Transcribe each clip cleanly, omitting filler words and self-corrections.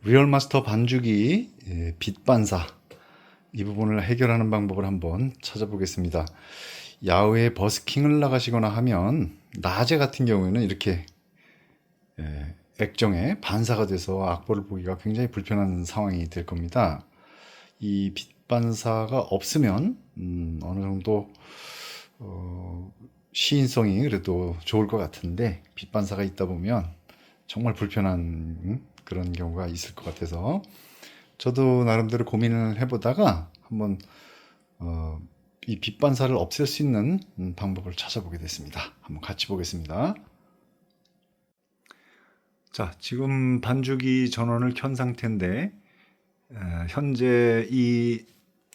리얼마스터 반죽이 빛 반사 이 부분을 해결하는 방법을 한번 찾아보겠습니다. 야외에 버스킹을 나가시거나 하면 낮에 같은 경우에는 이렇게 액정에 반사가 돼서 악보를 보기가 굉장히 불편한 상황이 될 겁니다. 이 빛 반사가 없으면 어느 정도 시인성이 그래도 좋을 것 같은데, 빛 반사가 있다 보면 정말 불편한 그런 경우가 있을 것 같아서 저도 나름대로 고민을 해보다가 한번 이 빛 반사를 없앨 수 있는 방법을 찾아보게 됐습니다. 한번 같이 보겠습니다. 자, 지금 반죽이 전원을 켠 상태인데 현재 이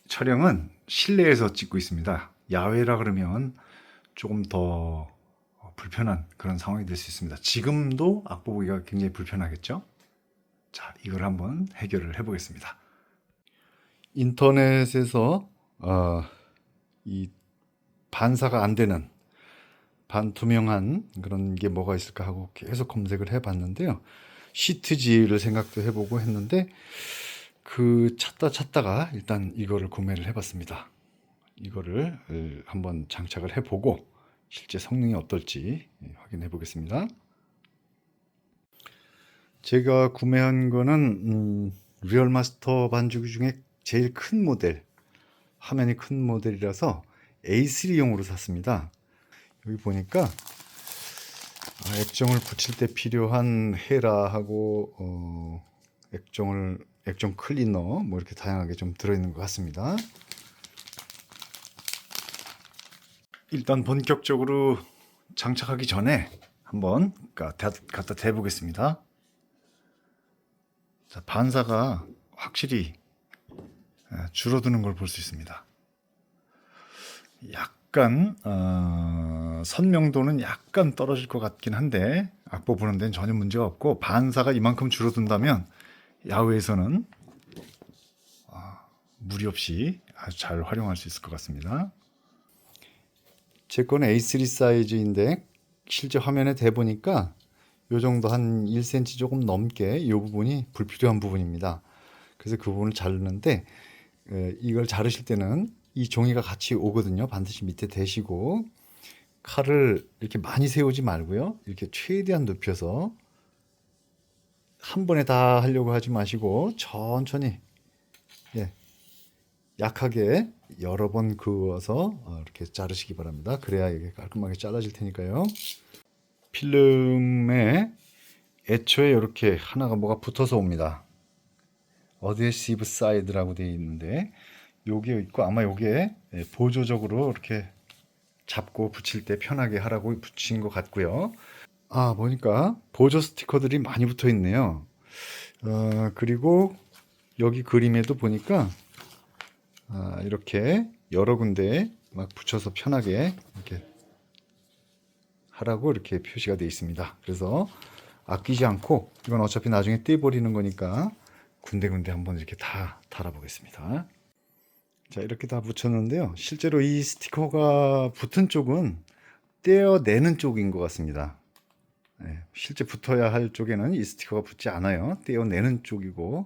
촬영은 실내에서 찍고 있습니다. 야외라 그러면 조금 더 불편한 그런 상황이 될 수 있습니다. 지금도 악보 보기가 굉장히 불편하겠죠? 자, 이걸 한번 해결을 해 보겠습니다. 인터넷에서 이 반사가 안 되는 반투명한 그런 게 뭐가 있을까 하고 계속 검색을 해 봤는데요. 시트지를 생각도 해보고 했는데 찾다가 일단 이거를 구매를 해 봤습니다. 이거를 한번 장착을 해보고 실제 성능이 어떨지 확인해 보겠습니다. 제가 구매한 거는 리얼마스터 반죽 중에 제일 큰 모델, 화면이 큰 모델이라서 A3용으로 샀습니다. 여기 보니까 액정을 붙일 때 필요한 헤라하고 액정 클리너 뭐 이렇게 다양하게 좀 들어있는 것 같습니다. 일단 본격적으로 장착하기 전에 한번 갖다 대보겠습니다. 자, 반사가 확실히 줄어드는 걸 볼 수 있습니다. 약간 선명도는 약간 떨어질 것 같긴 한데 악보 보는 데는 전혀 문제가 없고, 반사가 이만큼 줄어든다면 야외에서는 무리 없이 아주 잘 활용할 수 있을 것 같습니다. 제 거는 A3 사이즈인데 실제 화면에 대보니까 요 정도 한 1cm 조금 넘게 이 부분이 불필요한 부분입니다. 그래서 그 부분을 자르는데 이걸 자르실 때는 이 종이가 같이 오거든요. 반드시 밑에 대시고 칼을 이렇게 많이 세우지 말고요. 이렇게 최대한 눕혀서 한 번에 다 하려고 하지 마시고 천천히 약하게 여러 번 그어서 이렇게 자르시기 바랍니다. 그래야 이게 깔끔하게 잘라질 테니까요. 필름에 애초에 이렇게 하나가 뭐가 붙어서 옵니다. 어드헤시브 사이드라고 되어 있는데 요게 있고, 아마 요게 보조적으로 이렇게 잡고 붙일 때 편하게 하라고 붙인 것 같고요. 보니까 보조 스티커들이 많이 붙어 있네요. 그리고 여기 그림에도 보니까 이렇게 여러 군데 막 붙여서 편하게 이렇게 하라고 이렇게 표시가 되어 있습니다. 그래서 아끼지 않고, 이건 어차피 나중에 떼버리는 거니까 군데군데 한번 이렇게 다 달아보겠습니다. 자, 이렇게 다 붙였는데요. 실제로 이 스티커가 붙은 쪽은 떼어내는 쪽인 것 같습니다. 실제 붙어야 할 쪽에는 이 스티커가 붙지 않아요. 떼어내는 쪽이고,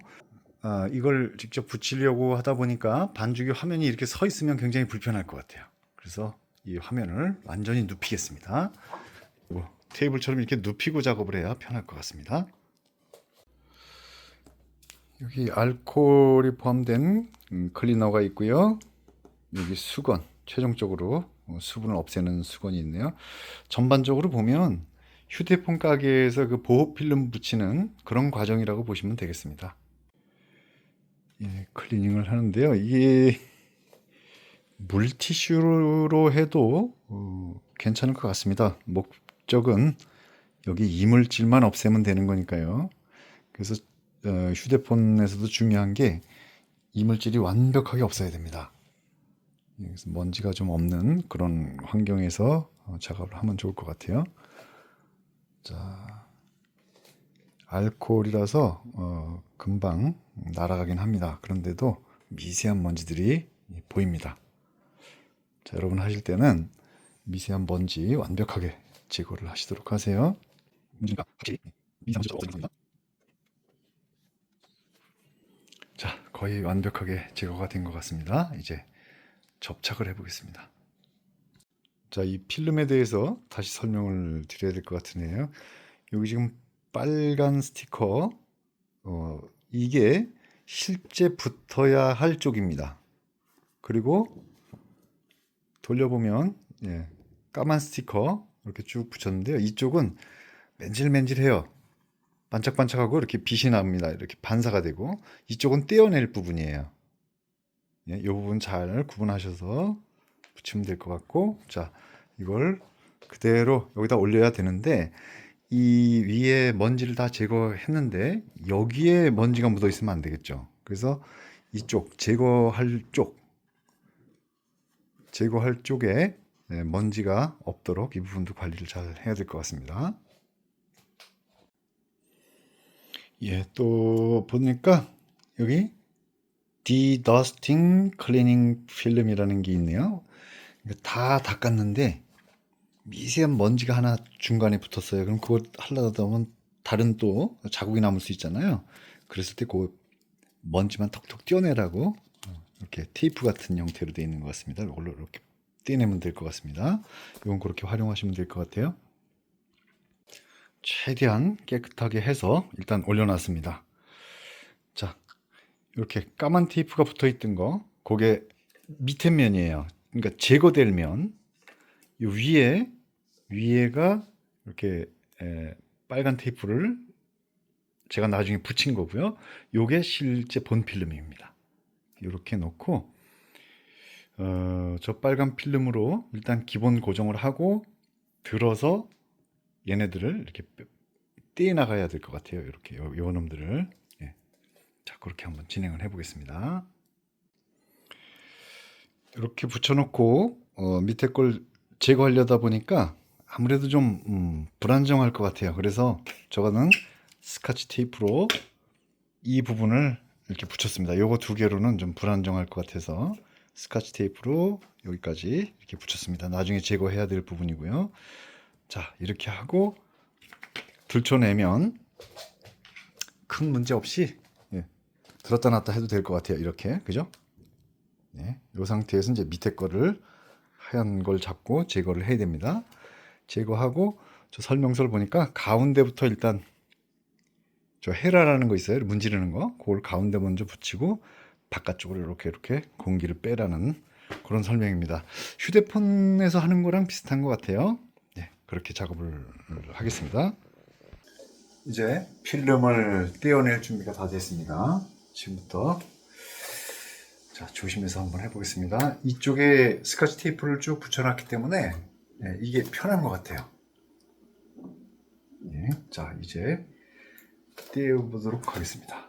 이걸 직접 붙이려고 하다 보니까 반죽이 화면이 이렇게 서 있으면 굉장히 불편할 것 같아요. 그래서 이 화면을 완전히 눕히겠습니다. 테이블처럼 이렇게 눕히고 작업을 해야 편할 것 같습니다. 여기 알코올이 포함된 클리너가 있고요. 여기 수건, 최종적으로 수분을 없애는 수건이 있네요. 전반적으로 보면 휴대폰 가게에서 그 보호 필름 붙이는 그런 과정이라고 보시면 되겠습니다. 클리닝을 하는데요. 이게 물티슈로 해도 괜찮을 것 같습니다. 목적은 여기 이물질만 없애면 되는 거니까요. 그래서 휴대폰에서도 중요한 게 이물질이 완벽하게 없어야 됩니다. 그래서 먼지가 좀 없는 그런 환경에서 작업을 하면 좋을 것 같아요. 자, 알코올이라서 금방 날아가긴 합니다. 그런데도 미세한 먼지들이 보입니다. 자, 여러분 하실 때는 미세한 먼지 완벽하게 제거를 하시도록 하세요. 문제가 확실히 미세한 먼지가 없어집니다. 거의 완벽하게 제거가 된 것 같습니다. 이제 접착을 해 보겠습니다. 자, 이 필름에 대해서 다시 설명을 드려야 될 것 같은데요. 여기 지금 빨간 스티커, 이게 실제 붙어야 할 쪽입니다. 그리고 돌려보면 까만 스티커 이렇게 쭉 붙였는데요. 이쪽은 맨질맨질해요. 반짝반짝하고 이렇게 빛이 납니다. 이렇게 반사가 되고, 이쪽은 떼어낼 부분이에요. 이 부분 잘 구분하셔서 붙이면 될 것 같고, 자, 이걸 그대로 여기다 올려야 되는데, 이 위에 먼지를 다 제거했는데 여기에 먼지가 묻어 있으면 안 되겠죠. 그래서 이쪽 제거할 쪽에 먼지가 없도록 이 부분도 관리를 잘 해야 될 것 같습니다. 예, 또 보니까 여기 Dedusting Cleaning Film이라는 게 있네요. 다 닦았는데 미세한 먼지가 하나 중간에 붙었어요. 그럼 그걸 하려다 보면 다른 또 자국이 남을 수 있잖아요. 그랬을 때 그 먼지만 톡톡 떼어내라고 이렇게 테이프 같은 형태로 되어 있는 것 같습니다. 이걸로 이렇게 떼내면 될 것 같습니다. 이건 그렇게 활용하시면 될 것 같아요. 최대한 깨끗하게 해서 일단 올려놨습니다. 자, 이렇게 까만 테이프가 붙어 있던 거, 그게 밑에 면이에요. 그러니까 제거될 면, 이 위에가 이렇게 빨간 테이프를 제가 나중에 붙인 거고요. 요게 실제 본 필름입니다. 이렇게 놓고 저 빨간 필름으로 일단 기본 고정을 하고 들어서 얘네들을 이렇게 떼어 나가야 될 것 같아요. 이렇게 요 놈들을. 예. 자, 그렇게 한번 진행을 해 보겠습니다. 이렇게 붙여놓고 밑에 걸 제거하려다 보니까 아무래도 좀 불안정할 것 같아요. 그래서 저거는 스카치 테이프로 이 부분을 이렇게 붙였습니다. 요거 두 개로는 좀 불안정할 것 같아서 스카치 테이프로 여기까지 이렇게 붙였습니다. 나중에 제거해야 될 부분이고요. 자, 이렇게 하고 들춰내면 큰 문제 없이 들었다 놨다 해도 될 것 같아요. 이렇게, 그죠? 네, 이 상태에서 이제 밑에 거를 하얀 걸 잡고 제거를 해야 됩니다. 제거하고 저 설명서를 보니까 가운데부터 일단 저 헤라라는 거 있어요. 문지르는 거. 그걸 가운데 먼저 붙이고 바깥쪽으로 이렇게 공기를 빼라는 그런 설명입니다. 휴대폰에서 하는 거랑 비슷한 것 같아요. 네, 그렇게 작업을 하겠습니다. 이제 필름을 떼어낼 준비가 다 됐습니다. 지금부터 자, 조심해서 한번 해보겠습니다. 이쪽에 스카치 테이프를 쭉 붙여놨기 때문에 이게 편한 것 같아요. 네, 자, 이제 떼어보도록 하겠습니다.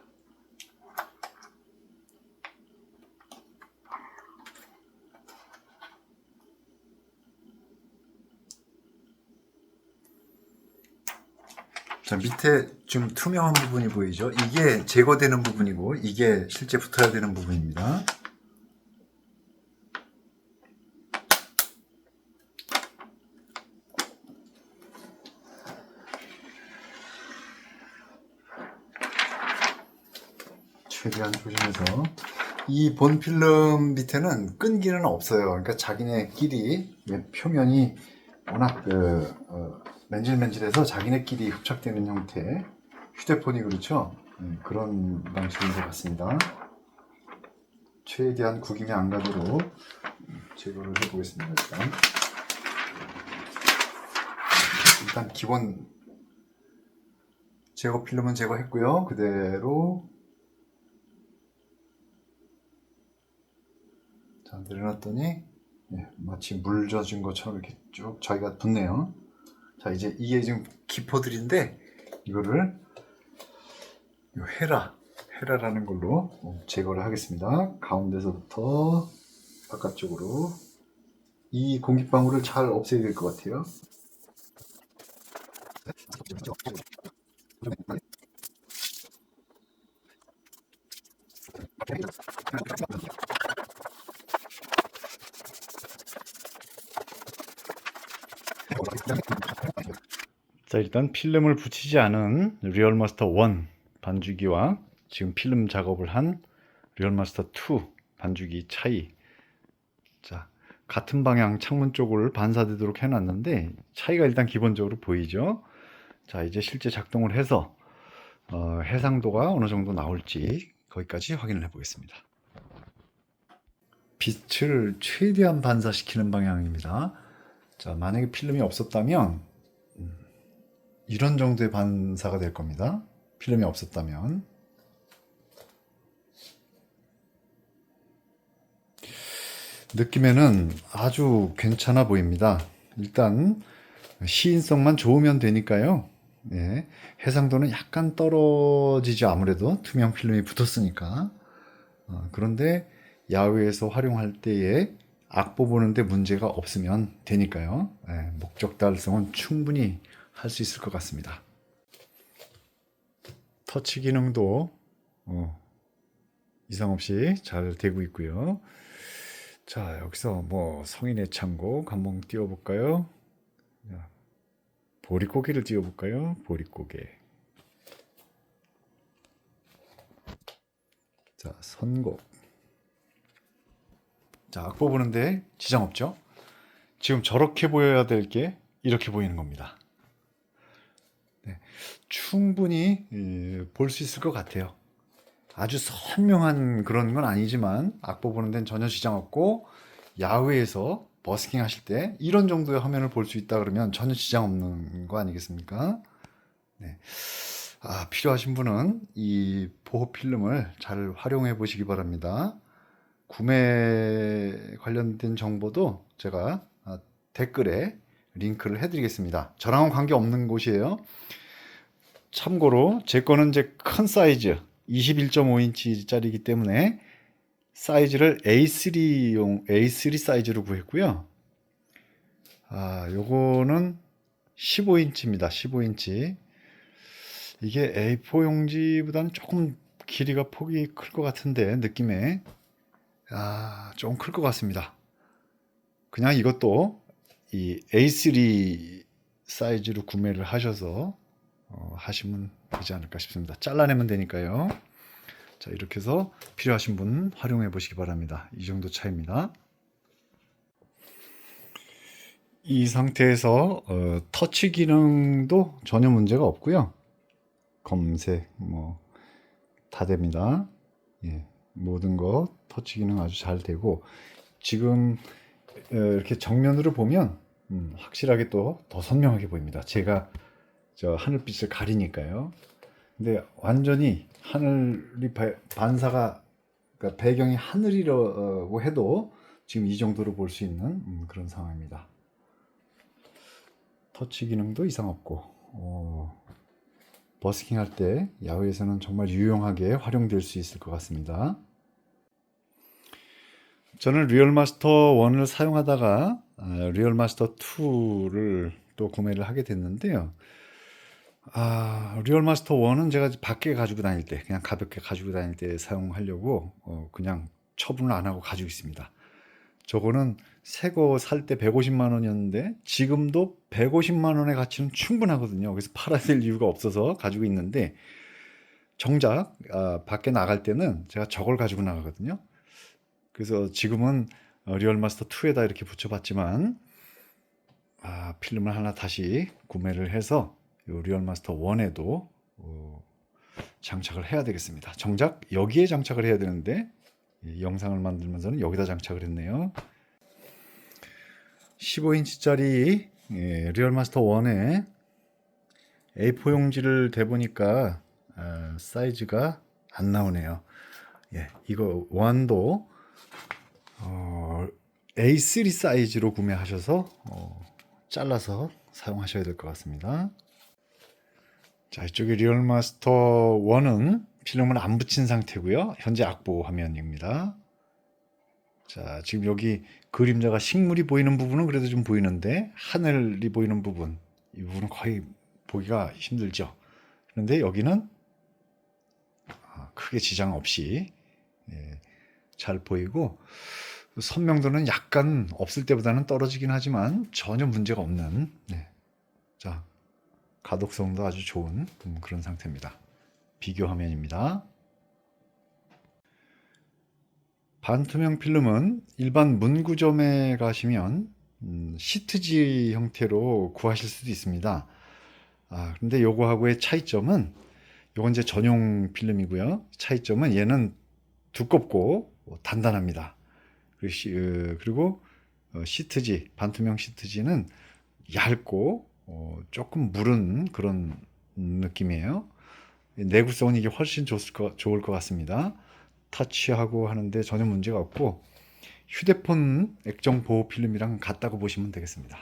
자, 밑에 좀 투명한 부분이 보이죠? 이게 제거되는 부분이고 이게 실제 붙어야 되는 부분입니다. 최대한 조심해서. 이 본 필름 밑에는 끈기는 없어요. 그러니까 자기네끼리 표면이 워낙 맨질맨질해서 자기네끼리 흡착되는 형태. 휴대폰이 그렇죠? 그런 방식인 것 같습니다. 최대한 구김이 안 가도록 제거를 해보겠습니다. 일단 기본 제거 필름은 제거했고요. 그대로 자, 내려놨더니 마치 물 젖은 것처럼 이렇게 쭉 자기가 붙네요. 자, 이제 이게 지금 기포들인데 이거를 헤라라는 걸로 제거를 하겠습니다. 가운데서부터 바깥쪽으로 이 공기방울을 잘 없애야 될 것 같아요. 자, 일단 필름을 붙이지 않은 리얼마스터 1 반주기와 지금 필름 작업을 한 리얼마스터 2 반죽이 차이. 자, 같은 방향 창문 쪽을 반사되도록 해놨는데 차이가 일단 기본적으로 보이죠. 자, 이제 실제 작동을 해서 해상도가 어느 정도 나올지 거기까지 확인을 해 보겠습니다. 빛을 최대한 반사시키는 방향입니다. 자, 만약에 필름이 없었다면 이런 정도의 반사가 될 겁니다. 필름이 없었다면. 느낌에는 아주 괜찮아 보입니다. 일단 시인성만 좋으면 되니까요. 예, 해상도는 약간 떨어지죠. 아무래도 투명 필름이 붙었으니까. 그런데 야외에서 활용할 때에 악보 보는데 문제가 없으면 되니까요. 예, 목적 달성은 충분히 할 수 있을 것 같습니다. 터치 기능도 이상 없이 잘 되고 있고요. 자, 여기서 뭐 성인의 창곡 한번 띄워볼까요? 보릿고개를 띄워볼까요? 보릿고개. 자, 선곡. 자, 악보 보는데 지장 없죠? 지금 저렇게 보여야 될 게 이렇게 보이는 겁니다. 네, 충분히 볼 수 있을 것 같아요. 아주 선명한 그런 건 아니지만 악보 보는 데는 전혀 지장 없고 야외에서 버스킹 하실 때 이런 정도의 화면을 볼 수 있다 그러면 전혀 지장 없는 거 아니겠습니까? 네. 필요하신 분은 이 보호 필름을 잘 활용해 보시기 바랍니다. 구매 관련된 정보도 제가 댓글에 링크를 해드리겠습니다. 저랑은 관계없는 곳이에요. 참고로 제 거는 이제 큰 사이즈 21.5인치짜리이기 때문에 사이즈를 A3 사이즈로 구했고요. 요거는 15인치입니다. 15인치. 이게 A4 용지보다는 조금 길이가 폭이 클 것 같은데 느낌에 좀 클 것 같습니다. 그냥 이것도 이 A3 사이즈로 구매를 하셔서 하시면 되지 않을까 싶습니다. 잘라내면 되니까요. 자, 이렇게 해서 필요하신 분 활용해 보시기 바랍니다. 이 정도 차이입니다. 이 상태에서 터치 기능도 전혀 문제가 없고요. 검색 뭐 다 됩니다. 예, 모든 거 터치 기능 아주 잘 되고 지금 이렇게 정면으로 보면 확실하게 또 더 선명하게 보입니다. 제가 저 하늘빛을 가리니까요. 근데 완전히 하늘이 반사가 그러니까 배경이 하늘이라고 해도 지금 이 정도로 볼 수 있는 그런 상황입니다. 터치 기능도 이상 없고 버스킹 할 때 야외에서는 정말 유용하게 활용될 수 있을 것 같습니다. 저는 리얼마스터 1을 사용하다가 리얼마스터 2를 또 구매를 하게 됐는데요. 리얼마스터 1은 제가 밖에 가지고 다닐 때 그냥 가볍게 가지고 다닐 때 사용하려고 그냥 처분을 안 하고 가지고 있습니다. 저거는 새 거 살 때 150만 원이었는데 지금도 150만 원의 가치는 충분하거든요. 그래서 팔아야 될 이유가 없어서 가지고 있는데 정작 밖에 나갈 때는 제가 저걸 가지고 나가거든요. 그래서 지금은 리얼마스터 2에다 이렇게 붙여봤지만 필름을 하나 다시 구매를 해서 리얼마스터 1에도 장착을 해야 되겠습니다. 정작 여기에 장착을 해야 되는데 영상을 만들면서는 여기다 장착을 했네요. 15인치짜리 리얼마스터 1에 A4 용지를 대보니까 사이즈가 안 나오네요. 이거 1도 A3 사이즈로 구매하셔서 잘라서 사용하셔야 될 것 같습니다. 자, 이쪽에 리얼마스터 1은 필름을 안 붙인 상태고요. 현재 악보 화면입니다. 자, 지금 여기 그림자가 식물이 보이는 부분은 그래도 좀 보이는데 하늘이 보이는 부분, 이 부분은 거의 보기가 힘들죠. 그런데 여기는 크게 지장 없이 잘 보이고 선명도는 약간 없을 때보다는 떨어지긴 하지만 전혀 문제가 없는 자, 가독성도 아주 좋은 그런 상태입니다. 비교 화면입니다. 반투명 필름은 일반 문구점에 가시면 시트지 형태로 구하실 수도 있습니다. 근데 요거하고의 차이점은, 요건 이제 전용 필름이고요. 차이점은 얘는 두껍고 단단합니다. 그리고 시트지, 반투명 시트지는 얇고 조금 무른 그런 느낌이에요. 내구성은 이게 훨씬 좋을 것 같습니다. 터치하고 하는데 전혀 문제가 없고 휴대폰 액정 보호 필름이랑 같다고 보시면 되겠습니다.